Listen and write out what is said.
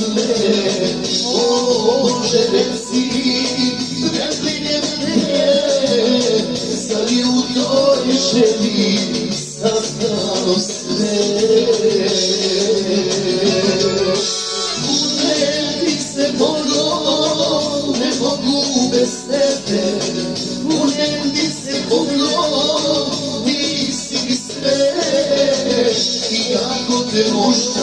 sve. O Bože, reci, preklinjem te, zar je u toj želji saznalo sve. Unem ti se moglo, ne mogu bez tebe. Unem ti se moglo, nisi mi sve. I kako te možda